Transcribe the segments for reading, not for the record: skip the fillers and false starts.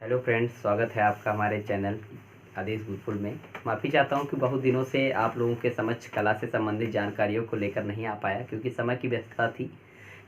Hello friends, स्वागत है आपका हमारे चैनल आदेश गुरुकुल में। माफ़ी चाहता हूं कि बहुत दिनों से आप लोगों के समक्ष कला से संबंधित जानकारियों को लेकर नहीं आ पाया क्योंकि समय की व्यस्तता थी।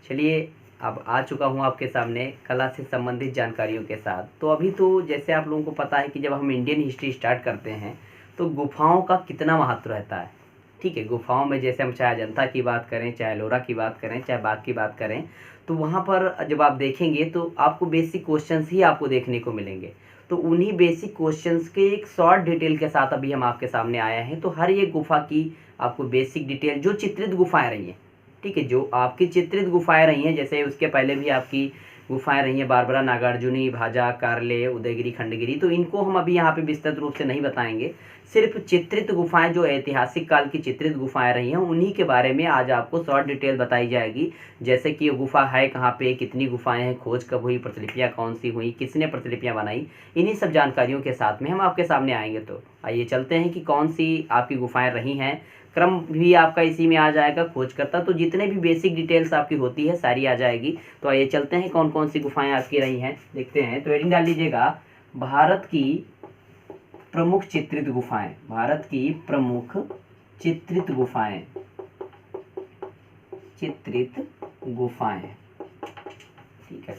चलिए, अब आ चुका हूं आपके सामने कला से संबंधित जानकारियों के साथ। तो अभी तो जैसे आप लोगों को पता है कि जब हम इंडियन हिस्ट्री स्टार्ट करते हैं तो गुफाओं का कितना महत्व रहता है। ठीक है, गुफाओं में जैसे हम चाहे अजंता की बात करें, चाहे एलोरा की बात करें, चाहे बाघ की बात करें, तो वहाँ पर जब आप देखेंगे तो आपको बेसिक क्वेश्चंस ही आपको देखने को मिलेंगे। तो उन्हीं बेसिक क्वेश्चंस के एक शॉर्ट डिटेल के साथ अभी हम आपके सामने आए हैं। तो हर एक गुफा की आपको बेसिक डिटेल, जो चित्रित गुफाएं रही हैं, ठीक है, जो आपकी चित्रित गुफाएं रही हैं, जैसे उसके पहले भी आपकी गुफाएं रही हैं, बारबरा, नागार्जुनी, भाजा, कारले, उदयगिरी, खंडगिरी, तो इनको हम अभी यहाँ पे विस्तृत रूप से नहीं बताएंगे। सिर्फ चित्रित गुफाएं, जो ऐतिहासिक काल की चित्रित गुफाएं रही हैं, उन्हीं के बारे में आज आपको शॉर्ट डिटेल बताई जाएगी। जैसे कि ये गुफा है कहाँ पे, कितनी गुफाएं हैं, खोज कब हुई, प्रतिलिपियाँ कौन सी हुई, किसने प्रतिलिपियाँ बनाई, इन्हीं सब जानकारियों के साथ में हम आपके सामने आएंगे। तो आइए चलते हैं कि कौन सी आपकी गुफाएं रही हैं। क्रम भी आपका इसी में आ जाएगा, खोजकर्ता, तो जितने भी बेसिक डिटेल्स आपकी होती है सारी आ जाएगी। तो आइए चलते हैं कौन कौन सी गुफाएं आपकी रही हैं, देखते हैं। तो हेडिंग डाल लीजिएगा, भारत की प्रमुख चित्रित गुफाएं। भारत की प्रमुख चित्रित गुफाएं, चित्रित गुफाएं, ठीक है।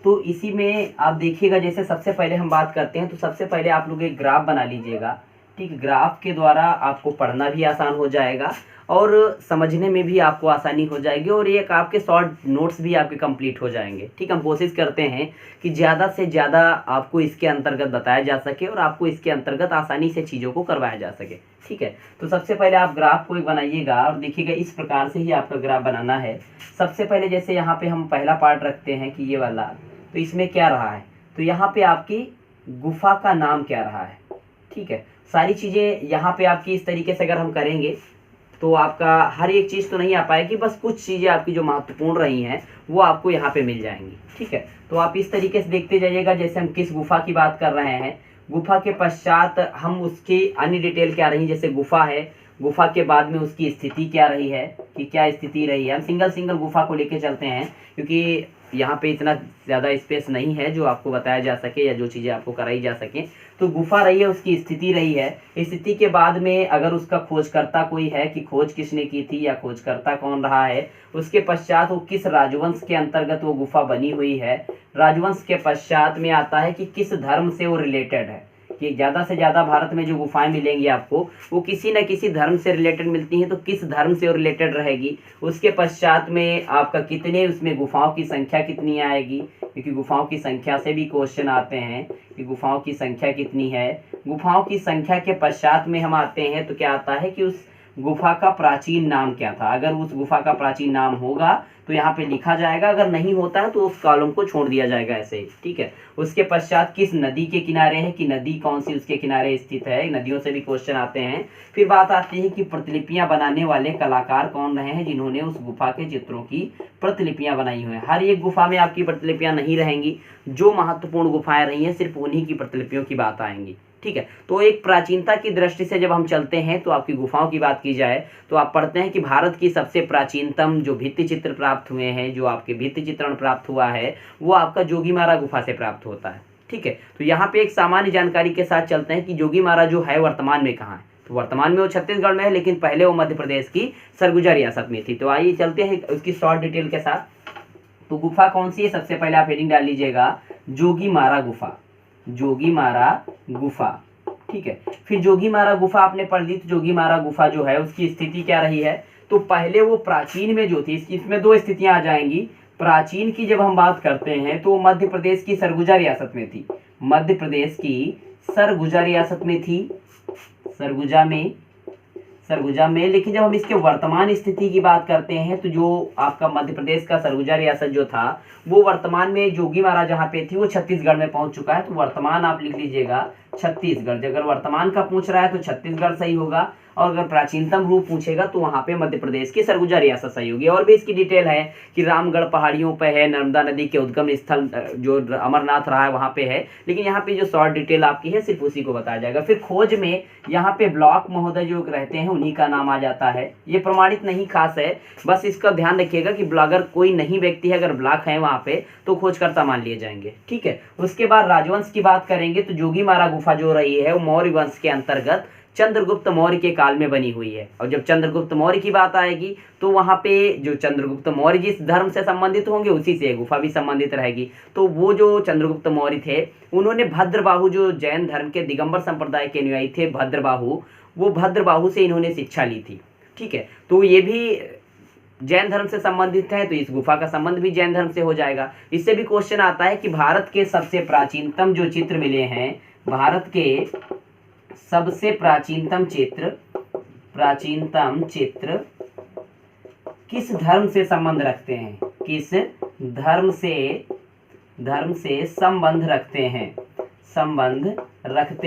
तो इसी में आप देखिएगा, जैसे सबसे पहले हम बात करते हैं तो सबसे पहले आप लोग एक ग्राफ बना लीजिएगा। ठीक, ग्राफ के द्वारा आपको पढ़ना भी आसान हो जाएगा और समझने में भी आपको आसानी हो जाएगी, और एक आपके शॉर्ट नोट्स भी आपके कंप्लीट हो जाएंगे। ठीक, हम कोशिश करते हैं कि ज़्यादा से ज़्यादा आपको इसके अंतर्गत बताया जा सके और आपको इसके अंतर्गत आसानी से चीज़ों को करवाया जा सके। ठीक है, तो सबसे पहले आप ग्राफ को बनाइएगा और देखिएगा इस प्रकार से ही आपका ग्राफ बनाना है। सबसे पहले जैसे यहाँ पे हम पहला पार्ट रखते हैं कि ये वाला, तो इसमें क्या रहा है, तो यहाँ पे आपकी गुफा का नाम क्या रहा है। ठीक है, सारी चीज़ें यहाँ पे आपकी इस तरीके से अगर हम करेंगे तो आपका हर एक चीज़ तो नहीं आ पाएगी, बस कुछ चीज़ें आपकी जो महत्वपूर्ण रही हैं वो आपको यहाँ पे मिल जाएंगी। ठीक है, तो आप इस तरीके से देखते जाइएगा। जैसे हम किस गुफा की बात कर रहे हैं, गुफा के पश्चात हम उसकी अन्य डिटेल क्या रही, जैसे गुफा है, गुफा के बाद में उसकी स्थिति क्या रही है, कि क्या स्थिति रही है। हम सिंगल सिंगल गुफा को लेके चलते हैं क्योंकि यहाँ पे इतना ज़्यादा स्पेस नहीं है जो आपको बताया जा सके या जो चीज़ें आपको कराई जा सके। तो गुफा रही है, उसकी स्थिति रही है, स्थिति के बाद में अगर उसका खोजकर्ता कोई है कि खोज किसने की थी या खोजकर्ता कौन रहा है, उसके पश्चात वो किस राजवंश के अंतर्गत वो गुफा बनी हुई है, राजवंश के पश्चात में आता है कि किस धर्म से वो रिलेटेड है, कि ज़्यादा से ज़्यादा भारत में जो गुफाएं मिलेंगी आपको वो किसी न किसी धर्म से रिलेटेड मिलती हैं, तो किस धर्म से वो रिलेटेड रहेगी। उसके पश्चात में आपका कितने, उसमें गुफाओं की संख्या कितनी आएगी, क्योंकि गुफाओं की संख्या से भी क्वेश्चन आते हैं कि गुफाओं की संख्या कितनी है। गुफाओं की संख्या के पश्चात में हम आते हैं तो क्या आता है कि उस गुफा का प्राचीन नाम क्या था। अगर उस गुफा का प्राचीन नाम होगा तो यहाँ पे लिखा जाएगा, अगर नहीं होता है तो उस कॉलम को छोड़ दिया जाएगा ऐसे ही। ठीक है, उसके पश्चात किस नदी के किनारे है, कि नदी कौन सी उसके किनारे स्थित है, नदियों से भी क्वेश्चन आते हैं। फिर बात आती है कि प्रतिलिपियां बनाने वाले कलाकार कौन रहे हैं जिन्होंने उस गुफा के चित्रों की प्रतिलिपियां बनाई हुई हैं। हर एक गुफा में आपकी प्रतिलिपियां नहीं रहेंगी, जो महत्वपूर्ण गुफाएं रही हैं सिर्फ उन्हीं की प्रतिलिपियों की बात आएंगी। ठीक है, तो एक प्राचीनता की दृष्टि से जब हम चलते हैं तो आपकी गुफाओं की बात की जाए तो आप पढ़ते हैं कि भारत की सबसे प्राचीनतम जो भित्ति चित्र प्राप्त हुए हैं, जो आपके भित्ति चित्रण प्राप्त हुआ है, वो आपका जोगीमारा गुफा से प्राप्त होता है। ठीक है, तो यहाँ पे एक सामान्य जानकारी के साथ चलते हैं कि जोगीमारा जो है वर्तमान में कहाँ है। तो वर्तमान में वो छत्तीसगढ़ में है, लेकिन पहले वो मध्य प्रदेश की सरगुजा रियासत में थी। तो आइए चलते हैं उसकी शॉर्ट डिटेल के साथ। तो गुफा कौन सी है, सबसे पहले आप हेडिंग डाल लीजिएगा, जोगीमारा गुफा, जोगीमारा गुफा। ठीक है, फिर जोगीमारा गुफा आपने पढ़ ली, तो जोगीमारा गुफा जो है उसकी स्थिति क्या रही है। तो पहले वो प्राचीन में जो थी, इसमें दो स्थितियां आ जाएंगी। प्राचीन की जब हम बात करते हैं तो मध्य प्रदेश की सरगुजा रियासत में थी, मध्य प्रदेश की सरगुजा रियासत में थी, सरगुजा में। लेकिन जब हम इसके वर्तमान स्थिति की बात करते हैं तो जो आपका मध्य प्रदेश का सरगुजा रियासत जो था वो वर्तमान में जोगीमारा जहाँ पे थी वो छत्तीसगढ़ में पहुंच चुका है। तो वर्तमान आप लिख लीजिएगा छत्तीसगढ़। अगर वर्तमान का पूछ रहा है तो छत्तीसगढ़ सही होगा, और अगर प्राचीनतम रूप पूछेगा तो वहाँ पे मध्य प्रदेश की सरगुजा रियासत सही होगी। और भी इसकी डिटेल है कि रामगढ़ पहाड़ियों पे है, नर्मदा नदी के उद्गम स्थल जो अमरनाथ रहा है वहाँ पे है, लेकिन यहाँ पे जो शॉर्ट डिटेल आपकी है सिर्फ उसी को बताया जाएगा। फिर खोज में यहाँ पे ब्लॉक महोदय जो रहते हैं उन्हीं का नाम आ जाता है। ये प्रमाणित नहीं खास है, बस इसका ध्यान रखिएगा कि अगर कोई नहीं व्यक्ति है, अगर ब्लॉक है वहाँ पे तो खोजकर्ता मान लिए जाएंगे, ठीक है। उसके बाद राजवंश की बात करेंगे तो जोगीमारा गुफा जो रही है वो मौर्य वंश के अंतर्गत चंद्रगुप्त मौर्य के काल में बनी हुई है। और जब चंद्रगुप्त मौर्य की बात आएगी तो वहां पे जो चंद्रगुप्त मौर्य जिस धर्म से संबंधित होंगे उसी से गुफा भी संबंधित रहेगी। तो वो जो चंद्रगुप्त मौर्य थे उन्होंने भद्रबाहु जो जैन धर्म के दिगंबर संप्रदाय के अनुयायी थे भद्रबाहु, वो भद्रबाहु से इन्होंने शिक्षा ली थी, ठीक है। तो ये भी जैन धर्म से संबंधित है, तो इस गुफा का संबंध भी जैन धर्म से हो जाएगा। इससे भी क्वेश्चन आता है कि भारत के सबसे प्राचीनतम जो चित्र मिले हैं, भारत के सबसे प्राचीनतम चित्र किस धर्म से संबंध रखते हैं, किस धर्म से संबंध रखते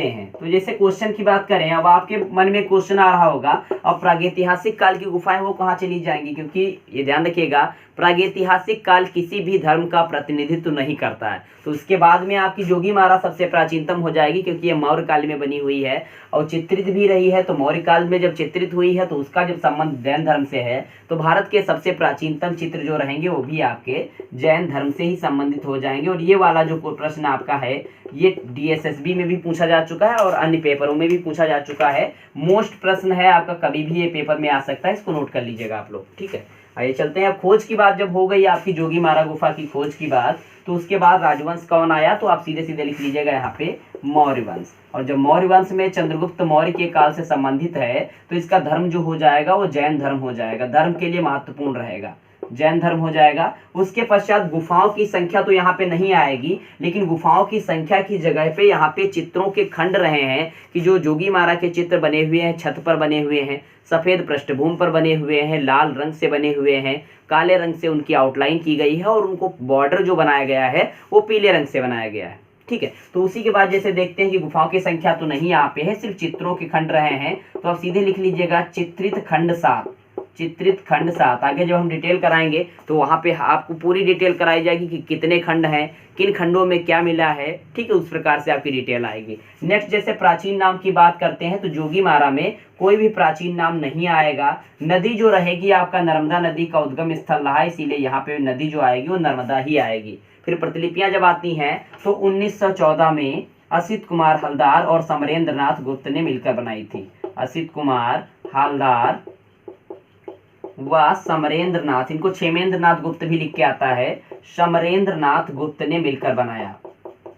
हैं। तो जैसे क्वेश्चन की बात करें, अब आपके मन में क्वेश्चन आ रहा होगा अब प्रागैतिहासिक काल की गुफाएं वो कहाँ चली जाएंगी, क्योंकि ये ध्यान रखिएगा प्रागैतिहासिक काल किसी भी धर्म का प्रतिनिधित्व नहीं करता है। तो उसके बाद में आपकी जोगीमारा सबसे प्राचीनतम हो जाएगी, क्योंकि ये मौर्य काल में बनी हुई है और चित्रित भी रही है। तो मौर्य काल में जब चित्रित हुई है तो उसका जब संबंध जैन धर्म से है, तो भारत के सबसे प्राचीनतम चित्र जो रहेंगे वो भी आपके जैन धर्म से ही संबंधित हो जाएंगे। और ये वाला जो प्रश्न आपका है ये DSSB में भी पूछा जा चुका है और अन्य पेपरों में भी पूछा जा चुका है। मोस्ट प्रश्न है आपका, कभी भी ये पेपर में आ सकता है, इसको नोट कर लीजिएगा आप लोग, ठीक है। आइए चलते हैं। अब खोज की बात जब हो गई आपकी जोगीमारा गुफा की खोज की बात, तो उसके बाद राजवंश कौन आया, तो आप सीधे सीधे लिख लीजिएगा यहाँ पे मौर्य वंश। और जब मौर्य वंश में चंद्रगुप्त मौर्य के काल से संबंधित है तो इसका धर्म जो हो जाएगा वो जैन धर्म हो जाएगा, धर्म के लिए महत्वपूर्ण रहेगा, जैन धर्म हो जाएगा। उसके पश्चात गुफाओं की संख्या तो यहाँ पे नहीं आएगी, लेकिन गुफाओं की संख्या की जगह पे यहाँ पे चित्रों के खंड रहे हैं कि जो जोगीमारा के चित्र बने हुए हैं, छत पर बने हुए हैं, सफेद पृष्ठभूमि पर बने हुए हैं, लाल रंग से बने हुए हैं, काले रंग से उनकी आउटलाइन की गई है और उनको बॉर्डर जो बनाया गया है वो पीले रंग से बनाया गया है, ठीक है। तो उसी के बाद जैसे देखते हैं कि गुफाओं की संख्या तो नहीं यहाँ पे है, सिर्फ चित्रों के खंड रहे हैं, तो आप सीधे लिख लीजिएगा चित्रित खंड 7, चित्रित खंड 7। आगे जब हम डिटेल कराएंगे तो वहाँ पे आपको पूरी डिटेल कराई जाएगी कि कितने खंड हैं, किन खंडों में क्या मिला है, ठीक है। उस प्रकार से आपकी डिटेल आएगी। नेक्स्ट जैसे प्राचीन नाम की बात करते हैं तो जोगीमारा में कोई भी प्राचीन नाम नहीं आएगा। नदी जो रहेगी आपका नर्मदा नदी का उद्गम स्थल रहा है, इसीलिए यहाँ पे नदी जो आएगी वो नर्मदा ही आएगी। फिर प्रतिलिपियां जब आती हैं तो 1914 में असित कुमार हलदार और समरेंद्र नाथ गुप्त ने मिलकर बनाई थी। असित कुमार हलदार व समरेंद्र नाथ, इनको क्षेमेंद्र नाथ गुप्त भी लिख के आता है, समरेंद्र नाथ गुप्त ने मिलकर बनाया,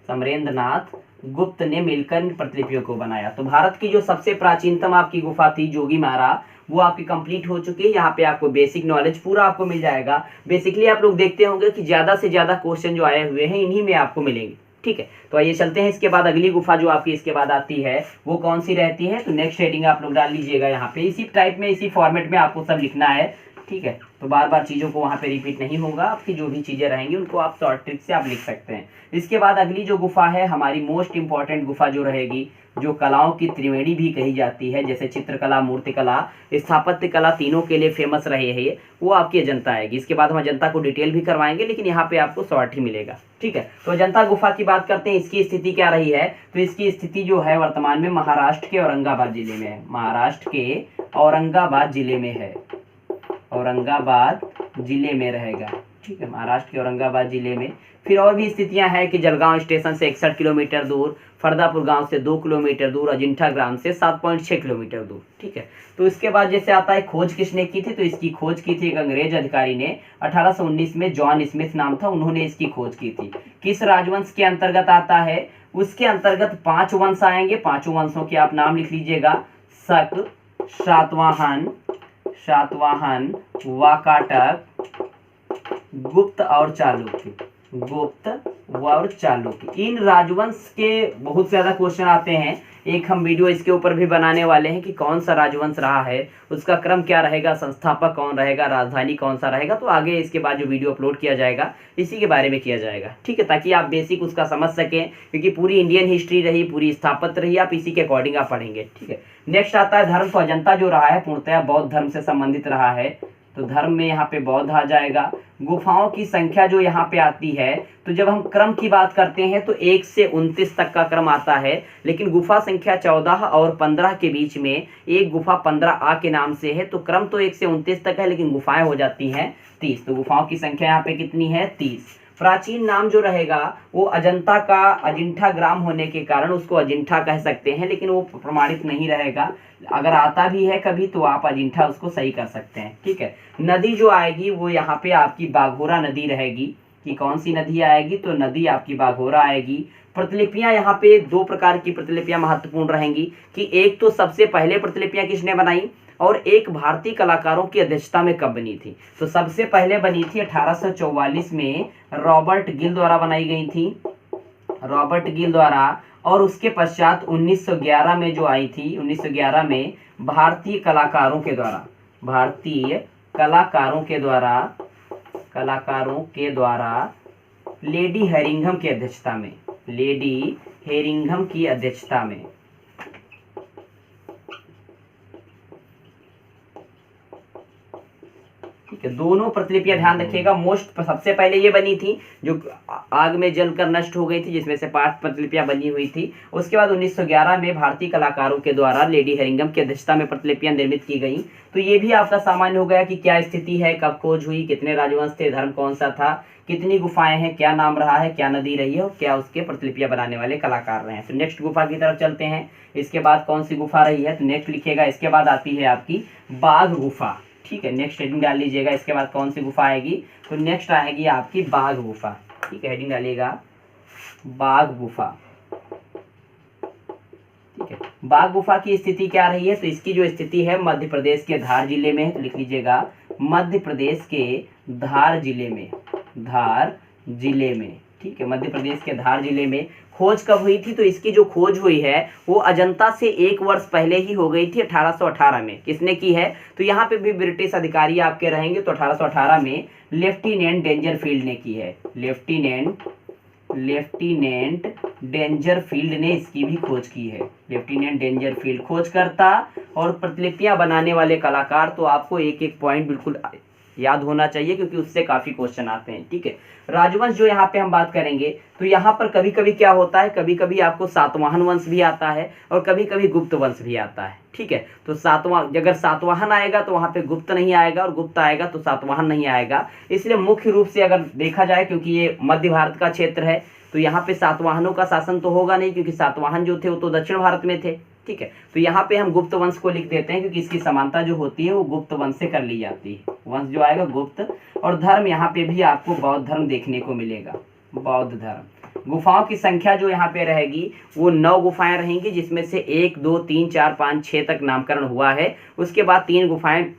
समरेंद्र नाथ गुप्त ने मिलकर प्रतिलिपियों को बनाया। तो भारत की जो सबसे प्राचीनतम आपकी गुफा थी जोगीमारा, वो आपकी कंप्लीट हो चुकी है। यहाँ पे आपको बेसिक नॉलेज पूरा आपको मिल जाएगा। बेसिकली आप लोग देखते होंगे कि ज्यादा से ज्यादा क्वेश्चन जो आए हुए हैं इन्हीं में आपको मिलेंगे, ठीक है। तो आइए चलते हैं। इसके बाद अगली गुफा जो आपकी इसके बाद आती है वो कौन सी रहती है, तो नेक्स्ट हेडिंग आप लोग डाल लीजिएगा यहाँ पे, इसी टाइप में इसी फॉर्मेट में आपको सब लिखना है, ठीक है। तो बार बार चीज़ों को वहाँ पे रिपीट नहीं होगा, आपकी जो भी चीज़ें रहेंगी उनको आप शॉर्ट ट्रिक से आप लिख सकते हैं। इसके बाद अगली जो गुफा है हमारी मोस्ट इंपॉर्टेंट गुफा जो रहेगी, जो कलाओं की त्रिवेणी भी कही जाती है, जैसे चित्रकला, मूर्तिकला, स्थापत्य कला, तीनों के लिए फेमस रहे है, वो आपकी अजंता आएगी। इसके बाद हम अजंता को डिटेल भी करवाएंगे, लेकिन यहाँ पे आपको शॉर्ट ही मिलेगा, ठीक है। तो अजंता गुफा की बात करते हैं, इसकी स्थिति क्या रही है, तो इसकी स्थिति जो है वर्तमान में महाराष्ट्र के औरंगाबाद जिले में है, महाराष्ट्र के औरंगाबाद जिले में है, औरंगाबाद जिले में रहेगा, ठीक है, महाराष्ट्र के औरंगाबाद जिले में। फिर और भी स्थितियां हैं कि जलगांव स्टेशन से 61 किलोमीटर दूर, फरदापुर गांव से 2 किलोमीटर दूर, अजिंठा ग्राम से 7.6 किलोमीटर दूर, ठीक है। तो इसके बाद जैसे आता है खोज किसने की थी, तो इसकी खोज की थी एक अंग्रेज अधिकारी ने 1819 में, जॉन स्मिथ नाम था, उन्होंने इसकी खोज की थी। किस राजवंश के अंतर्गत आता है, उसके अंतर्गत 5 वंश आएंगे, 5 वंशों के आप नाम लिख लीजिएगा, शक, सातवाहन, वाकाटक, गुप्त और चालुक्य, गुप्त और चालुक्य। इन राजवंश के बहुत ज़्यादा क्वेश्चन आते हैं। एक हम वीडियो इसके ऊपर भी बनाने वाले हैं कि कौन सा राजवंश रहा है, उसका क्रम क्या रहेगा, संस्थापक कौन रहेगा, राजधानी कौन सा रहेगा। तो आगे इसके बाद जो वीडियो अपलोड किया जाएगा इसी के बारे में किया जाएगा, ठीक है, ताकि आप बेसिक उसका समझ सकें, क्योंकि पूरी इंडियन हिस्ट्री रही, पूरी स्थापत्य रही, आप इसी के अकॉर्डिंग आप पढ़ेंगे, ठीक है। नेक्स्ट आता है धर्म। तो अजंता जो रहा है पूर्णतः बौद्ध धर्म से संबंधित रहा है, तो धर्म में यहाँ पे बौद्ध आ जाएगा। गुफाओं की संख्या जो यहाँ पे आती है, तो जब हम क्रम की बात करते हैं तो 1 से 29 तक का क्रम आता है, लेकिन गुफा संख्या 14 और 15 के बीच में एक गुफा 15A के नाम से है। तो क्रम तो 1 से 29 तक है, लेकिन गुफाएं हो जाती हैं 30। तो गुफाओं की संख्या यहाँ पे कितनी है, 30। प्राचीन नाम जो रहेगा वो अजंता का अजिंठा ग्राम होने के कारण उसको अजिंठा कह सकते हैं, लेकिन वो प्रमाणित नहीं रहेगा। अगर आता भी है कभी तो आप अजिंठा उसको सही कर सकते हैं, ठीक है। नदी जो आएगी वो यहाँ पे आपकी बाघोरा नदी रहेगी। कि कौन सी नदी आएगी, तो नदी आपकी बाघोरा आएगी। प्रतिलिपियां यहाँ पे 2 प्रकार की प्रतिलिपियां महत्वपूर्ण रहेंगी, कि एक तो सबसे पहले प्रतिलिपियां किसने बनाई, और एक भारतीय कलाकारों की अध्यक्षता में कब बनी थी। तो सबसे पहले बनी थी 1844 में रॉबर्ट गिल द्वारा बनाई गई थी, रॉबर्ट गिल द्वारा। और उसके पश्चात 1911 में जो आई थी, 1911 में भारतीय कलाकारों के द्वारा, भारतीय कलाकारों के द्वारा लेडी हेरिंघम की अध्यक्षता में, लेडी हेरिंघम की अध्यक्षता में, ठीक है। दोनों प्रतिलिपियां ध्यान रखिएगा। मोस्ट सबसे पहले ये बनी थी जो आग में जलकर नष्ट हो गई थी, जिसमें से 5 प्रतिलिपियां बनी हुई थी। उसके बाद 1911 में भारतीय कलाकारों के द्वारा लेडी हेरिंघम की अध्यक्षता में प्रतिलिपियां निर्मित की गई। तो ये भी आपका सामान्य हो गया कि क्या स्थिति है, कब खोज हुई, कितने राजवंश थे, धर्म कौन सा था, कितनी गुफाएं हैं, क्या नाम रहा है, क्या नदी रही है, और क्या उसके प्रतिलिपियां बनाने वाले कलाकार रहे हैं। तो नेक्स्ट गुफा की तरफ चलते हैं। इसके बाद कौन सी गुफा रही है, तो नेक्स्ट लिखिएगा। इसके बाद आती है आपकी बाघ गुफा, ठीक है। नेक्स्ट हेडिंग डाल लीजिएगा। इसके बाद कौन सी गुफा आएगी, तो नेक्स्ट आएगी आपकी बाघ गुफा, ठीक है। हेडिंग डालिएगा बाघ गुफा, ठीक है। बाघ गुफा की स्थिति क्या रही है, तो इसकी जो स्थिति है मध्य प्रदेश के धार जिले में है। तो लिख लीजिएगा मध्य प्रदेश के धार जिले में, धार जिले में, ठीक है। मध्य प्रदेश के धार जिले में खोज कब हुई थी, तो इसकी जो खोज हुई है वो अजंता से 1 वर्ष पहले ही हो गई थी, 1818 में। किसने की है, तो यहाँ पे भी ब्रिटिश अधिकारी आपके रहेंगे। तो 1818 में लेफ्टिनेंट डेंजरफील्ड ने की है, लेफ्टिनेंट डेंजरफील्ड ने इसकी भी खोज की है। लेफ्टिनेंट डेंजरफील्ड खोजकर्ता और प्रतिलिपियां बनाने वाले कलाकार। तो आपको एक एक पॉइंट बिल्कुल याद होना चाहिए, क्योंकि उससे काफी क्वेश्चन आते हैं, ठीक है। राजवंश जो यहाँ पे हम बात करेंगे, तो यहाँ पर कभी कभी क्या होता है, कभी कभी आपको सातवाहन वंश भी आता है और कभी कभी गुप्त वंश भी आता है, ठीक है। तो अगर सातवाहन आएगा तो वहाँ पे गुप्त नहीं आएगा, और गुप्त आएगा तो सातवाहन नहीं आएगा। इसलिए मुख्य रूप से अगर देखा जाए, क्योंकि ये मध्य भारत का क्षेत्र है, तो यहाँ पे सातवाहनों का शासन तो होगा नहीं, क्योंकि सातवाहन जो थे वो तो दक्षिण भारत में थे, ठीक है। तो यहाँ पे हम गुप्त वंश को लिख देते हैं, क्योंकि इसकी समानता जो होती है वो गुप्त वंश से कर ली जाती है। वंश जो आएगा गुप्त। और धर्म यहाँ पे भी आपको बौद्ध धर्म देखने को मिलेगा, बौद्ध धर्म। गुफाओं की संख्या जो यहाँ पे रहेगी वो 9 गुफाएं रहेंगी, जिसमें से 1, 2, 3, 4, 5, 6 तक नामकरण हुआ है। उसके बाद 3 गुफाएं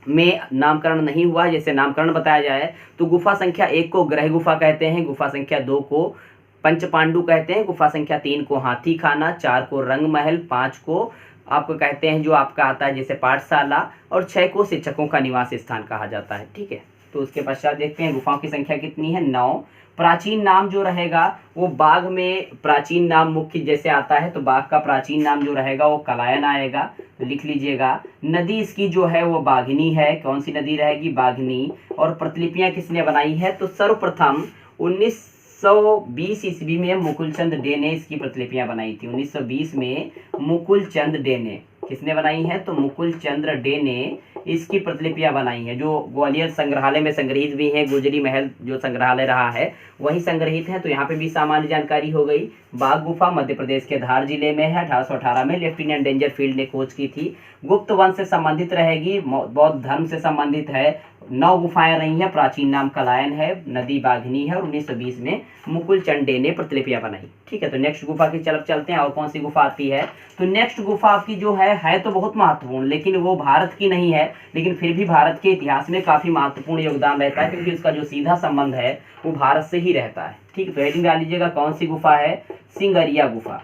में नामकरण नहीं हुआ है। जैसे नामकरण बताया जाए तो गुफा संख्या 1 को ग्रह गुफा कहते हैं, गुफा संख्या 2 को पंच पांडु कहते हैं, गुफा संख्या 3 को हाथी खाना, 4 को रंग महल, 5 को आपको कहते हैं जो आपका आता है जैसे पाठशाला, और 6 को शिक्षकों का निवास स्थान कहा जाता है, ठीक है। तो उसके पश्चात देखते हैं गुफाओं की संख्या कितनी है, 9। प्राचीन नाम जो रहेगा वो बाघ में प्राचीन नाम मुख्य जैसे आता है, तो बाघ का प्राचीन नाम जो रहेगा वो कलायन आएगा। तो लिख लीजिएगा। नदी इसकी जो है वो बाघनी है। कौन सी नदी रहेगी, बाघनी। और प्रतिलिपियां किसने बनाई है, तो सर्वप्रथम 1920 ईस्वी में मुकुलचंद डे ने इसकी प्रतिलिपियां बनाई थी। 1920 में मुकुलचंद डे ने किसने बनाई है, तो मुकुलचंद्र डे ने इसकी प्रतिलिपियां बनाई हैं, जो ग्वालियर संग्रहालय में संग्रहित भी हैं। गुजरी महल जो संग्रहालय रहा है वही संग्रहित है। तो यहाँ पे भी सामान्य जानकारी हो गई। बाघ गुफा मध्य प्रदेश के धार जिले में है। 1818 में लेफ्टिनेंट डेंजरफील्ड ने खोज की थी। गुप्त वंश से संबंधित रहेगी, बौद्ध धर्म से संबंधित है। 9 गुफाएं रही हैं। प्राचीन नाम कलायन है, नदी बाघनी है, और 1920 में मुकुल चंद डे ने प्रतिलिपियां बनाई। ठीक है, तो नेक्स्ट गुफा की तरफ चलते हैं। और कौन सी गुफा आती है? तो नेक्स्ट गुफा आपकी जो है तो बहुत महत्वपूर्ण, लेकिन वो भारत की नहीं है, लेकिन फिर भी भारत के इतिहास में काफी महत्वपूर्ण योगदान रहता है, क्योंकि उसका जो सीधा संबंध है वो भारत से ही रहता है। ठीक है, तो हेडिंग डाल लीजिएगा, कौन सी गुफा है? सिंगरिया गुफा।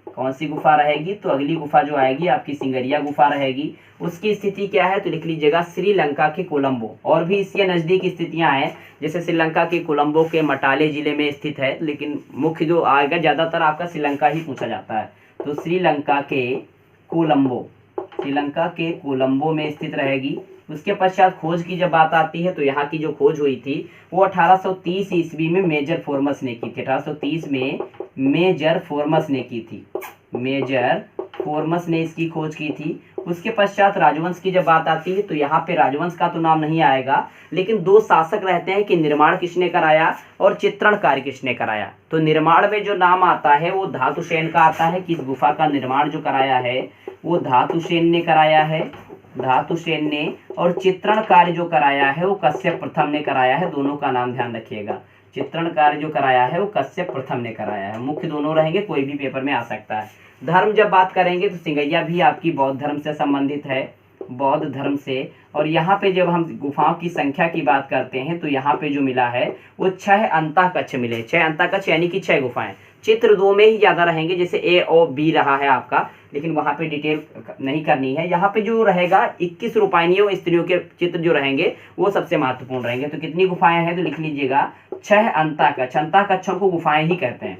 कौन सी गुफा रहेगी? तो अगली गुफा जो आएगी आपकी सिंगरिया गुफा रहेगी। उसकी स्थिति क्या है? तो लिख लीजिएगा श्रीलंका के कोलंबो। और भी इसके नज़दीक स्थितियां हैं, जैसे श्रीलंका के कोलंबो के मटाले जिले में स्थित है, लेकिन मुख्य जो आएगा ज़्यादातर आपका श्रीलंका ही पूछा जाता है। तो श्रीलंका के कोलंबो, श्रीलंका के कोलंबो में स्थित रहेगी। उसके पश्चात खोज की जब बात आती है तो यहाँ की जो खोज हुई थी वो 1830 ईस्वी में मेजर फोर्मस ने की थी। 1830 में मेजर फोर्मस ने की थी, मेजर फोर्मस ने इसकी खोज की थी। उसके पश्चात राजवंश की जब बात आती है तो यहाँ पे राजवंश का तो नाम नहीं आएगा, लेकिन 2 शासक रहते हैं कि निर्माण किसने कराया और चित्रण कार्य किसने कराया। तो निर्माण में जो नाम आता है वो धातुसेन का आता है कि इस गुफा का निर्माण जो कराया है वो धातुसेन ने कराया है, धातुसेन ने। और चित्रण कार्य जो कराया है वो कश्यप प्रथम ने कराया है। दोनों का नाम ध्यान रखिएगा, चित्रण कार्य जो कराया है वो कश्यप प्रथम ने कराया है। मुख्य दोनों रहेंगे, कोई भी पेपर में आ सकता है। धर्म जब बात करेंगे तो सिंगैया भी आपकी बौद्ध धर्म से संबंधित है, बौद्ध धर्म से। और यहाँ पे जब हम गुफाओं की संख्या की बात करते हैं तो यहाँ पे जो मिला है वो 6 अंतःकक्ष मिले। 6 अंतःकक्ष यानी कि 6 गुफाएं। चित्र 2 में ही ज्यादा रहेंगे, जैसे ए और बी रहा है आपका, लेकिन वहां पे डिटेल नहीं करनी है। यहाँ पे जो रहेगा 21 रूपायनियों स्त्रियों के चित्र जो रहेंगे वो सबसे महत्वपूर्ण रहेंगे। तो कितनी गुफाएं हैं? तो लिख लीजिएगा 6 अंतःकक्ष। अंतःकक्षों को गुफाएं ही कहते हैं।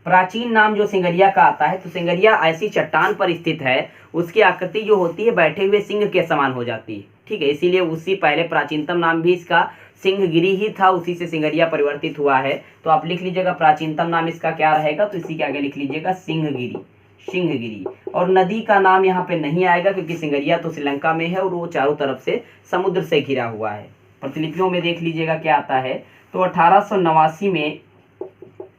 प्राचीन नाम जो सिंगरिया का आता है, तो सिंगरिया ऐसी चट्टान पर स्थित है, उसकी आकृति जो होती है बैठे हुए सिंह के समान हो जाती है। ठीक है, इसीलिए उसी पहले प्राचीनतम नाम भी इसका सिंहगिरी ही था, उसी से सिंगरिया परिवर्तित हुआ है। तो आप लिख लीजिएगा प्राचीनतम नाम इसका क्या रहेगा, तो इसी के आगे लिख लीजिएगा सिंहगिरी, सिंहगिरी। और नदी का नाम यहाँ पे नहीं आएगा, क्योंकि सिंगरिया तो श्रीलंका में है और वो चारों तरफ से समुद्र से घिरा हुआ है। प्रतिलिपियों में देख लीजिएगा क्या आता है। तो 1889 में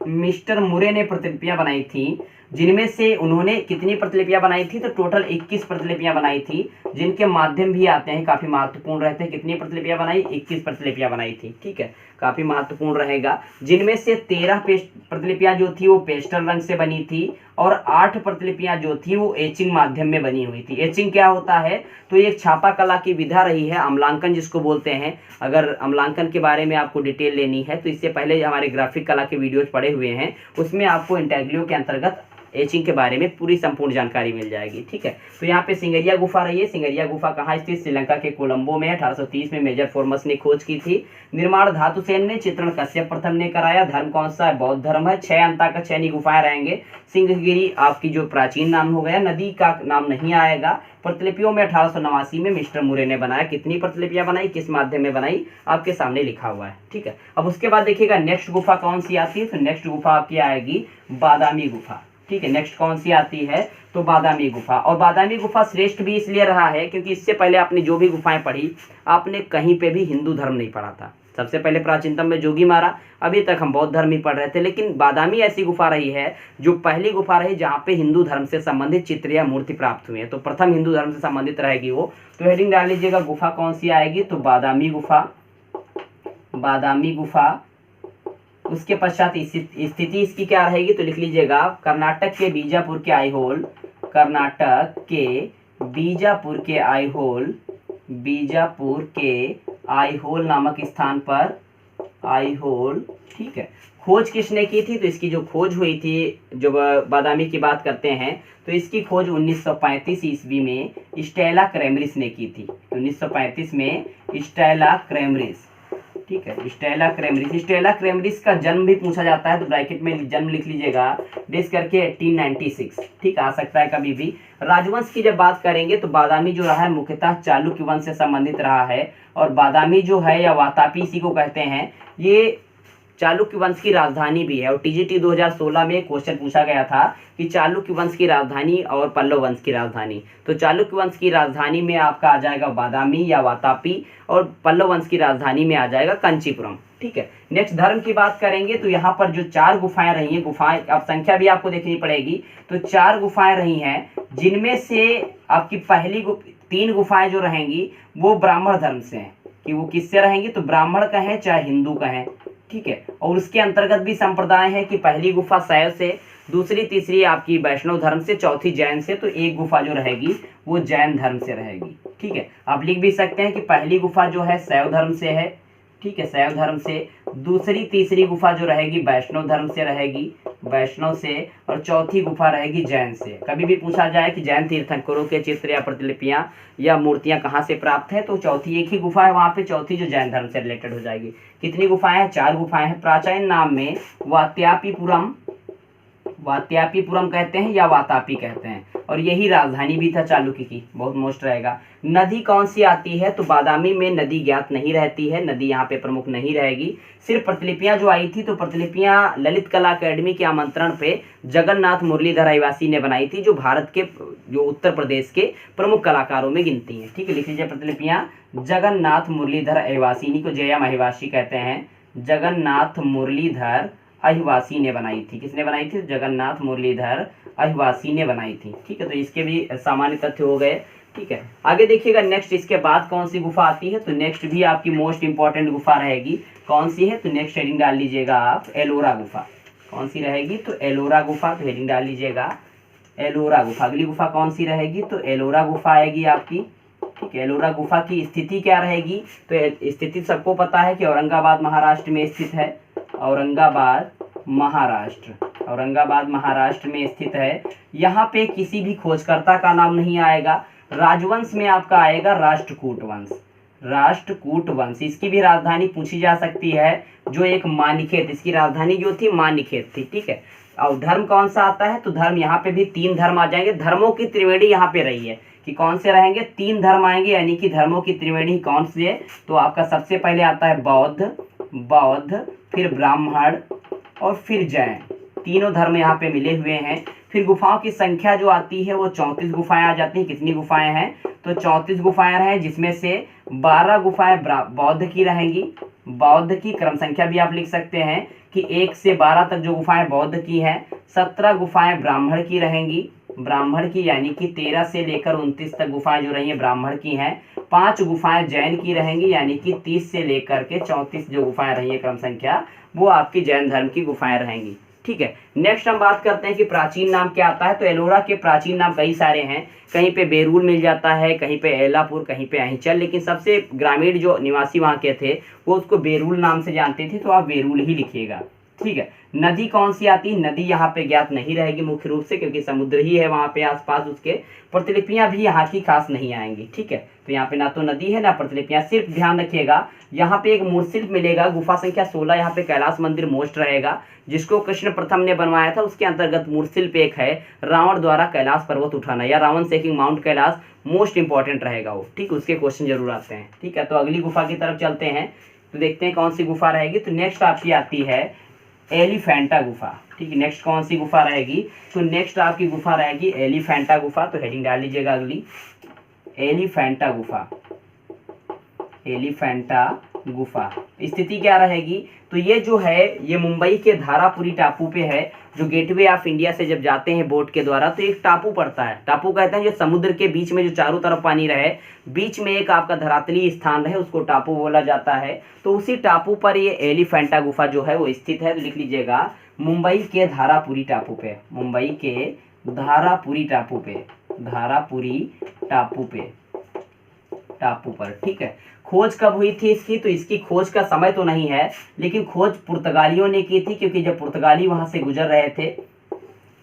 मिस्टर मुरे ने प्रतिलिपियां बनाई थी, जिनमें से उन्होंने कितनी प्रतिलिपियां बनाई थी? तो टोटल 21 प्रतिलिपियां बनाई थी, जिनके माध्यम भी आते हैं, काफी महत्वपूर्ण रहते हैं। कितनी प्रतिलिपियां बनाई? 21 प्रतिलिपियां बनाई थी। ठीक है, काफी महत्वपूर्ण रहेगा। जिनमें से 13 प्रतिलिपियां जो थी वो पेस्टल रंग से बनी थी, और 8 प्रतिलिपियां जो थी वो एचिंग माध्यम में बनी हुई थी। एचिंग क्या होता है? तो ये एक छापा कला की विधा रही है, अम्लांकन जिसको बोलते हैं। अगर अम्लांकन के बारे में आपको डिटेल लेनी है तो इससे पहले हमारे ग्राफिक कला के वीडियोज पड़े हुए हैं, उसमें आपको इंटेग्रियो के अंतर्गत एचिंग के बारे में पूरी संपूर्ण जानकारी मिल जाएगी। ठीक है, तो यहाँ पे सिंगरिया गुफा रही है। सिंगरिया गुफा कहाँ स्थित? श्रीलंका के कोलंबो में। 1830 में मेजर फोर्मस ने खोज की थी। निर्माण धातुसेन ने, चित्रण कश्यप प्रथम ने कराया। धर्म कौन सा है? बौद्ध धर्म है। 6 अंतःकक्ष यानी गुफाएं रहेंगे। सिंहगिरी आपकी जो प्राचीन नाम हो गया, नदी का नाम नहीं आएगा। प्रतिलिपियों में 1889 में मिस्टर मुरे ने बनाया। कितनी प्रतिलिपियां बनाई, किस माध्यम में बनाई, आपके सामने लिखा हुआ है। ठीक है, अब उसके बाद देखिएगा नेक्स्ट गुफा कौन सी आती है। तो नेक्स्ट गुफा आपकी आएगी बादामी गुफा। ठीक है, नेक्स्ट कौन सी आती है? तो बादामी गुफा। और बादामी गुफा श्रेष्ठ भी इसलिए रहा है क्योंकि इससे पहले आपने जो भी गुफाएं पढ़ी, आपने कहीं पे भी हिंदू धर्म नहीं पढ़ा था। सबसे पहले प्राचीनतम में जोगी मारा, अभी तक हम बौद्ध धर्म ही पढ़ रहे थे, लेकिन बादामी ऐसी गुफा रही है जो पहली गुफा रही जहाँ पे हिंदू धर्म से संबंधित चित्र या मूर्ति प्राप्त हुई है। तो प्रथम हिंदू धर्म से संबंधित रहेगी वो। तो हेडिंग डाल लीजिएगा, गुफा कौन सी आएगी? तो बादामी गुफा, बादामी गुफा। उसके पश्चात स्थिति इसकी क्या रहेगी? तो लिख लीजिएगा कर्नाटक के बीजापुर के आईहोल, कर्नाटक के बीजापुर के आईहोल, बीजापुर के आईहोल नामक स्थान पर, आईहोल। ठीक है, खोज किसने की थी? तो इसकी जो खोज हुई थी, जो बादामी की बात करते हैं, तो इसकी खोज 1935 ईस्वी में स्टेला क्रैमरिस ने की थी। 1935 में स्टेला क्रैमरिस। ठीक है, स्टेला क्रैमरिस। स्टेला क्रैमरिस का जन्म भी पूछा जाता है, तो ब्रैकेट में जन्म लिख लीजिएगा डेस करके 1896। ठीक, आ सकता है कभी भी। राजवंश की जब बात करेंगे तो बादामी जो रहा है मुख्यतः चालुक्य वंश से संबंधित रहा है। और बादामी जो है या वातापी इसी को कहते हैं, ये चालुक्य वंश की राजधानी भी है। और टीजीटी 2016 में क्वेश्चन पूछा गया था कि चालुक्य वंश की राजधानी और पल्लव वंश की राजधानी। तो चालुक्य वंश की राजधानी में आपका आ जाएगा बादामी या वातापी, और पल्लव वंश की राजधानी में आ जाएगा कंचीपुरम। ठीक है, नेक्स्ट धर्म की बात करेंगे तो यहाँ पर जो 4 गुफाएं रही हैं, गुफाएं अब संख्या भी आपको देखनी पड़ेगी, तो 4 गुफाएं रही हैं, जिनमें से आपकी 3 गुफाएं जो रहेंगी वो ब्राह्मण धर्म से हैं, कि वो किससे रहेंगी, तो ब्राह्मण कहें चाहे हिंदू कहें, ठीक है। और उसके अंतर्गत भी संप्रदाय है कि पहली गुफा शैव से, दूसरी तीसरी आपकी वैष्णव धर्म से, चौथी जैन से, तो एक गुफा जो रहेगी वो जैन धर्म से रहेगी, ठीक है। आप लिख भी सकते हैं कि पहली गुफा जो है शैव धर्म से है, ठीक है, शैव धर्म से, दूसरी तीसरी गुफा जो रहेगी वैष्णव धर्म से रहेगी, वैष्णव से, और चौथी गुफा रहेगी जैन से। कभी भी पूछा जाए कि जैन तीर्थंकरों के चित्र या प्रतिलिपियां या मूर्तियां कहाँ से प्राप्त है, तो चौथी एक ही गुफा है वहां पे, चौथी जो जैन धर्म से रिलेटेड हो जाएगी। कितनी गुफाएं हैं, 4 गुफाएं हैं। प्राचीन नाम में वात्यापीपुरम कहते हैं या वातापी कहते हैं, और यही राजधानी भी था चालुक्य की, बहुत मोस्ट रहेगा। नदी कौन सी आती है, तो बादामी में नदी ज्ञात नहीं रहती है, नदी यहाँ पे प्रमुख नहीं रहेगी। सिर्फ प्रतिलिपियां जो आई थी, तो प्रतिलिपियां ललित कला अकेडमी के आमंत्रण पे जगन्नाथ मुरलीधर अहिवासी ने बनाई थी, जो भारत के, जो उत्तर प्रदेश के प्रमुख कलाकारों में गिनती हैं, ठीक है। लिख लीजिए प्रतिलिपियां जगन्नाथ मुरलीधर अहिवासी, इन्हीं को जयम अहिवासी कहते हैं, जगन्नाथ मुरलीधर अहिवासी ने बनाई थी। किसने बनाई थी, जगन्नाथ मुरलीधर अहिवासी ने बनाई थी, ठीक है। तो इसके भी सामान्य तथ्य हो गए, ठीक है। आगे देखिएगा नेक्स्ट इसके बाद कौन सी गुफा आती है, तो नेक्स्ट भी आपकी मोस्ट इंपॉर्टेंट गुफा रहेगी। कौन सी है, तो नेक्स्ट हेडिंग डाल लीजिएगा आप एलोरा गुफा। कौन सी रहेगी, तो एलोरा गुफा, तो हेडिंग डाल लीजिएगा एलोरा गुफा। अगली गुफा कौन सी रहेगी, तो एलोरा गुफा आएगी आपकी, ठीक है। एलोरा गुफा की स्थिति क्या रहेगी, तो स्थिति सबको पता है कि औरंगाबाद महाराष्ट्र में स्थित है, औरंगाबाद महाराष्ट्र में स्थित है। यहाँ पे किसी भी खोजकर्ता का नाम नहीं आएगा, राजवंश में आपका आएगा राष्ट्रकूट वंश। इसकी भी राजधानी पूछी जा सकती है, जो एक मानिखेत, इसकी राजधानी जो थी मानिखेत थी, ठीक है। और धर्म कौन सा आता है, तो धर्म यहाँ पे भी 3 धर्म आ जाएंगे। धर्मों की त्रिवेणी यहाँ पे रही है कि कौन से रहेंगे, 3 धर्म आएंगे, यानी कि धर्मों की त्रिवेणी कौन सी है, तो आपका सबसे पहले आता है बौद्ध, फिर ब्राह्मण और फिर जैन। तीनों धर्म यहाँ पे मिले हुए हैं। फिर गुफाओं की संख्या जो आती है वो 34 गुफाएं आ जाती हैं। कितनी गुफाएं हैं, तो 34 गुफाएं हैं, जिसमें से 12 गुफाएं बौद्ध की रहेंगी। बौद्ध की क्रम संख्या भी आप लिख सकते हैं कि 1 से 12 तक जो गुफाएं बौद्ध की हैं, 17 गुफाएं ब्राह्मण की रहेंगी, यानी कि 13 से लेकर 29 तक गुफाएं जो रही हैं ब्राह्मण की हैं। 5 गुफाएं जैन की रहेंगी, यानी कि 30 से लेकर के 34 जो गुफाएं रही है क्रम संख्या, वो आपकी जैन धर्म की गुफाएं रहेंगी, ठीक है। नेक्स्ट हम बात करते हैं कि प्राचीन नाम क्या आता है, तो एलोरा के प्राचीन नाम कई सारे हैं। कहीं पे बेरूल मिल जाता है, कहीं पे एलापुर, कहीं पे अहिंचल, लेकिन सबसे ग्रामीण जो निवासी वहाँ के थे वो उसको बेरूल नाम से जानते थे, तो आप बेरूल ही लिखिएगा, ठीक है। नदी कौन सी आती है, नदी यहाँ पे ज्ञात नहीं रहेगी मुख्य रूप से, क्योंकि समुद्र ही है वहाँ पे आसपास, उसके प्रतिलिपियां भी यहाँ की खास नहीं आएंगी, ठीक है। तो यहाँ पे ना तो नदी है ना प्रतिलिपियां। सिर्फ ध्यान रखिएगा, यहाँ पे एक मूर्तिशिल्प मिलेगा, गुफा संख्या 16, यहाँ पे कैलाश मंदिर मोस्ट रहेगा, जिसको कृष्ण प्रथम ने बनवाया था। उसके अंतर्गत मूर्तिशिल्प एक है, रावण द्वारा कैलाश पर्वत उठाना या Ravana shaking mount Kailash, most important रहेगा वो, ठीक। उसके क्वेश्चन जरूर आते हैं, ठीक है। तो अगली गुफा की तरफ चलते हैं, तो देखते हैं कौन सी गुफा रहेगी। तो नेक्स्ट आपकी आती है एलिफेंटा गुफा, ठीक है। नेक्स्ट कौन सी गुफा रहेगी, तो नेक्स्ट आपकी गुफा रहेगी एलिफेंटा गुफा। तो हेडिंग डाल लीजिएगा अगली, एलिफेंटा गुफा। स्थिति क्या रहेगी, तो ये जो है ये मुंबई के धारापुरी टापू पे है, जो गेटवे ऑफ इंडिया से जब जाते हैं बोट के द्वारा तो एक टापू पड़ता है। टापू कहते हैं जो समुद्र के बीच में, जो चारों तरफ पानी रहे, बीच में एक आपका धरातली स्थान रहे, उसको टापू बोला जाता है। तो उसी टापू पर ये एलिफेंटा गुफा जो है वो स्थित है। तो लिख लीजिएगा मुंबई के धारापुरी टापू पे, मुंबई के धारापुरी टापू पर, ठीक है। खोज कब हुई थी इसकी, तो इसकी खोज का समय तो नहीं है, लेकिन खोज पुर्तगालियों ने की थी, क्योंकि जब पुर्तगाली वहां से गुजर रहे थे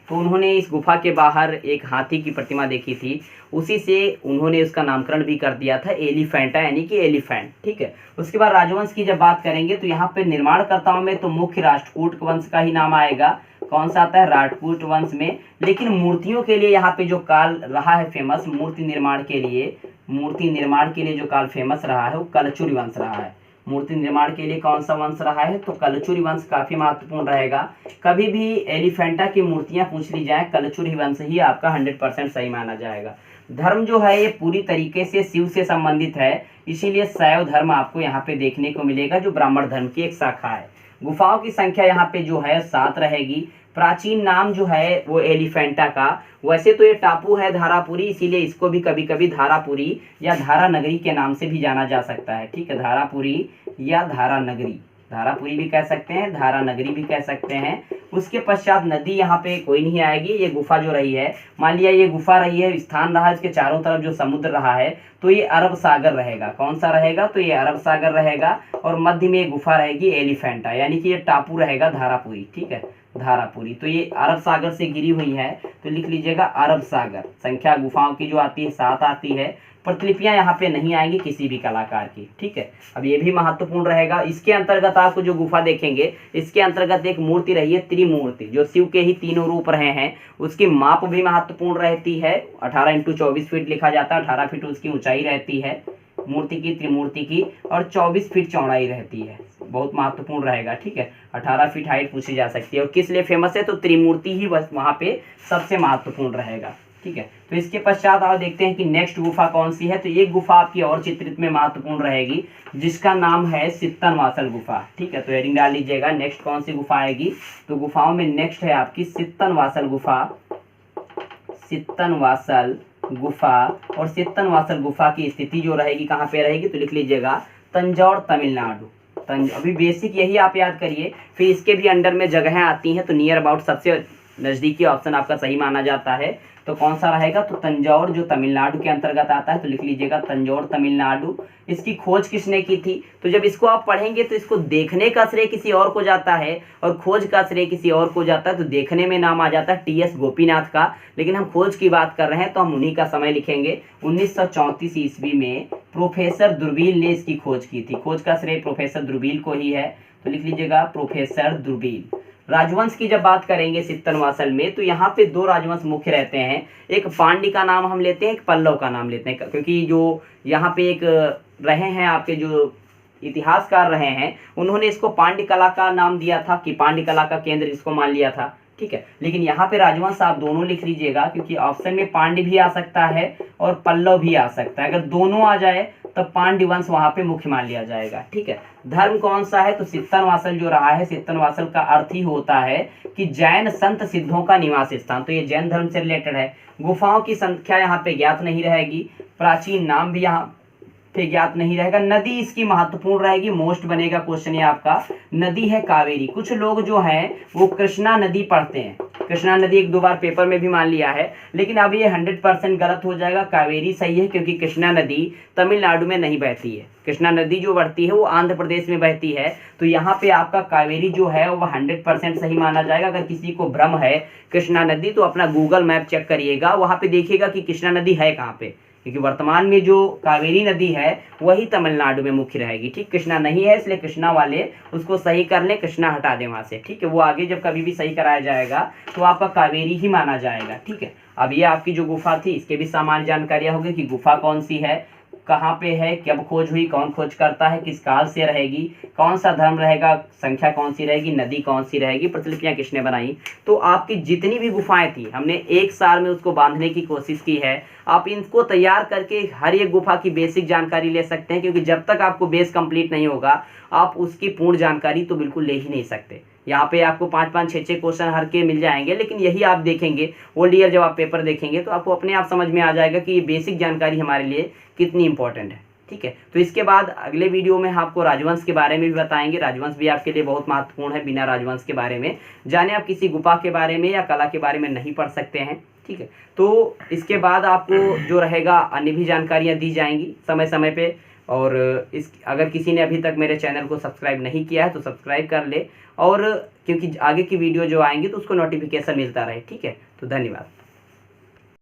तो उन्होंने इस गुफा के बाहर एक हाथी की प्रतिमा देखी थी, उसी से उन्होंने उसका नामकरण भी कर दिया था एलिफेंटा, यानी कि एलिफेंट, ठीक है। उसके बाद राजवंश की जब बात करेंगे तो यहाँ पे निर्माणकर्ताओं में तो मुख्य राष्ट्रकूट वंश का ही नाम आएगा। कौन सा आता है, राष्ट्रकूट वंश में। लेकिन मूर्तियों के लिए यहाँ पे जो काल रहा है फेमस, मूर्ति निर्माण के लिए जो काल फेमस रहा है वो कलचुरी वंश रहा है। मूर्ति निर्माण के लिए कौन सा वंश रहा है, तो कलचुरी वंश काफी महत्वपूर्ण रहेगा। कभी भी एलिफेंटा की मूर्तियां पूछ ली जाए, कलचुरी वंश ही आपका 100% सही माना जाएगा। धर्म जो है ये पूरी तरीके से शिव से संबंधित है, इसीलिए शैव धर्म आपको यहाँ पे देखने को मिलेगा, जो ब्राह्मण धर्म की एक शाखा है। गुफाओं की संख्या यहाँ पे जो है 7 रहेगी। प्राचीन नाम जो है वो एलिफेंटा का। वैसे तो ये टापू है धारापुरी, इसीलिए इसको भी कभी कभी धारापुरी या धारा नगरी के नाम से भी जाना जा सकता है। ठीक है, धारापुरी या धारा नगरी, धारापुरी भी कह सकते हैं, धारा नगरी भी कह सकते हैं। उसके पश्चात नदी यहाँ पे कोई नहीं आएगी। ये गुफा जो रही है, मान लिया ये गुफा रही है, स्थान रहा, इसके चारों तरफ जो समुद्र रहा है, तो ये अरब सागर रहेगा। कौन सा रहेगा? तो ये अरब सागर रहेगा और मध्य में ये गुफा रहेगी एलिफेंटा, यानी कि ये टापू रहेगा धारापुरी। ठीक है, धारापुरी। तो ये अरब सागर से घिरी हुई है, तो लिख लीजिएगा अरब सागर। संख्या गुफाओं की जो आती है 7 आती है। प्रतिलिपियां यहाँ पे नहीं आएंगी किसी भी कलाकार की। ठीक है, अब ये भी महत्वपूर्ण रहेगा। इसके अंतर्गत आपको जो गुफा देखेंगे, इसके अंतर्गत एक मूर्ति रही है त्रिमूर्ति, जो शिव के ही तीनों रूप रहे हैं। उसकी माप भी महत्वपूर्ण रहती है। 18 × 24 फीट लिखा जाता है, 18 फीट उसकी ऊंचाई रहती है मूर्ति की, त्रिमूर्ति की, और 24 फीट चौड़ाई रहती है। बहुत महत्वपूर्ण रहेगा। ठीक है, 18 फीट हाइट पूछी जा सकती है। और किस लिए फेमस है? तो त्रिमूर्ति ही बस वहाँ पे सबसे महत्वपूर्ण रहेगा। ठीक है, तो इसके पश्चात आप देखते हैं कि नेक्स्ट गुफा कौन सी है। तो एक गुफा आपकी और चित्रित में महत्वपूर्ण रहेगी, जिसका नाम है सित्तनवासल गुफा। ठीक है, तो हेडिंग डाल लीजिएगा। नेक्स्ट कौन सी गुफा आएगी? तो गुफाओं में नेक्स्ट है आपकी सित्तनवासल गुफा। सित्तनवासल गुफा, और सित्तनवासल गुफा की स्थिति जो रहेगी कहाँ पे रहेगी? तो लिख लीजिएगा तंजौर तमिलनाडु। अभी बेसिक यही आप याद करिए, फिर इसके भी अंडर में जगहें आती हैं। तो नियर अबाउट सबसे नज़दीकी ऑप्शन आपका सही माना जाता है। तो कौन सा रहेगा? तो तंजौर जो तमिलनाडु के अंतर्गत आता है, तो लिख लीजिएगा तंजौर तमिलनाडु। इसकी खोज किसने की थी? तो जब इसको आप पढ़ेंगे तो इसको देखने का श्रेय किसी और को जाता है और खोज का श्रेय किसी और को जाता है। तो देखने में नाम आ जाता है टी एस गोपीनाथ का, लेकिन हम खोज की बात कर रहे हैं तो हम उन्हीं का समय लिखेंगे। 1934 ईस्वी में प्रोफेसर दुर्बील ने इसकी खोज की थी। खोज का श्रेय प्रोफेसर दुर्बील को ही है, तो लिख लीजिएगा प्रोफेसर दुर्बील। राजवंश की जब बात करेंगे सित्तनवासल में, तो यहाँ पे 2 राजवंश मुख्य रहते हैं। एक पांड्य का नाम हम लेते हैं, एक पल्लव का नाम लेते हैं, क्योंकि जो यहाँ पे एक रहे हैं आपके जो इतिहासकार रहे हैं, उन्होंने इसको पांड्य कला का नाम दिया था कि पांड्य कला का केंद्र इसको मान लिया था। ठीक है, लेकिन यहाँ पे राजवंश आप दोनों लिख लीजिएगा, क्योंकि ऑप्शन में पांड्य भी आ सकता है और पल्लव भी आ सकता है। अगर दोनों आ जाए तब पांड्य वंश वहां पे मुख्य मान लिया जाएगा। ठीक है, धर्म कौन सा है? तो सित्तनवासल जो रहा है, सित्तनवासल का अर्थ ही होता है कि जैन संत सिद्धों का निवास स्थान। तो ये जैन धर्म से रिलेटेड है। गुफाओं की संख्या यहाँ पे ज्ञात नहीं रहेगी, प्राचीन नाम भी यहाँ पे ज्ञात नहीं रहेगा। नदी इसकी महत्वपूर्ण रहेगी, मोस्ट बनेगा क्वेश्चन ये आपका। नदी है कावेरी। कुछ लोग जो हैं वो कृष्णा नदी पढ़ते हैं, कृष्णा नदी 1-2 बार पेपर में भी मान लिया है, लेकिन अब ये 100% गलत हो जाएगा। कावेरी सही है, क्योंकि कृष्णा नदी तमिलनाडु में नहीं बहती है। कृष्णा नदी जो बढ़ती है वो आंध्र प्रदेश में बहती है। तो यहाँ पे आपका कावेरी जो है वो 100% सही माना जाएगा। अगर किसी को भ्रम है कृष्णा नदी, तो अपना गूगल मैप चेक करिएगा, वहाँ पे देखिएगा कि कृष्णा नदी है कहाँ पे, क्योंकि वर्तमान में जो कावेरी नदी है वही तमिलनाडु में मुख्य रहेगी। ठीक, कृष्णा नहीं है, इसलिए कृष्णा वाले उसको सही कर लें, कृष्णा हटा दें वहां से। ठीक है, वो आगे जब कभी भी सही कराया जाएगा तो आपका कावेरी ही माना जाएगा। ठीक है, अब ये आपकी जो गुफा थी इसके भी सामान्य जानकारियां होगी कि गुफा कौन सी है, कहाँ पे है, कब खोज हुई, कौन खोज करता है, किस काल से रहेगी, कौन सा धर्म रहेगा, संख्या कौन सी रहेगी, नदी कौन सी रहेगी, प्रतिलिपियां किसने बनाई। तो आपकी जितनी भी गुफाएं थी हमने एक साल में उसको बांधने की कोशिश की है। आप इनको तैयार करके हर एक गुफा की बेसिक जानकारी ले सकते हैं, क्योंकि जब तक आपको बेस कंप्लीट नहीं होगा आप उसकी पूर्ण जानकारी तो बिल्कुल ले ही नहीं सकते। यहाँ पे आपको 5-5, 6-6 क्वेश्चन हर के मिल जाएंगे, लेकिन यही आप देखेंगे ओल्ड ईयर जब आप पेपर देखेंगे तो आपको अपने आप समझ में आ जाएगा कि ये बेसिक जानकारी हमारे लिए कितनी इंपॉर्टेंट है। ठीक है, तो इसके बाद अगले वीडियो में आपको राजवंश के बारे में भी बताएंगे। राजवंश भी आपके लिए बहुत महत्वपूर्ण है। बिना राजवंश के बारे में जाने आप किसी गुफा के बारे में या कला के बारे में नहीं पढ़ सकते हैं। ठीक है, तो इसके बाद आपको जो रहेगा अन्य भी जानकारियाँ दी जाएंगी समय समय पे। और इस अगर किसी ने अभी तक मेरे चैनल को सब्सक्राइब नहीं किया है तो सब्सक्राइब कर ले, और क्योंकि आगे की वीडियो जो आएंगी तो उसको नोटिफिकेशन मिलता रहे। ठीक है, तो धन्यवाद।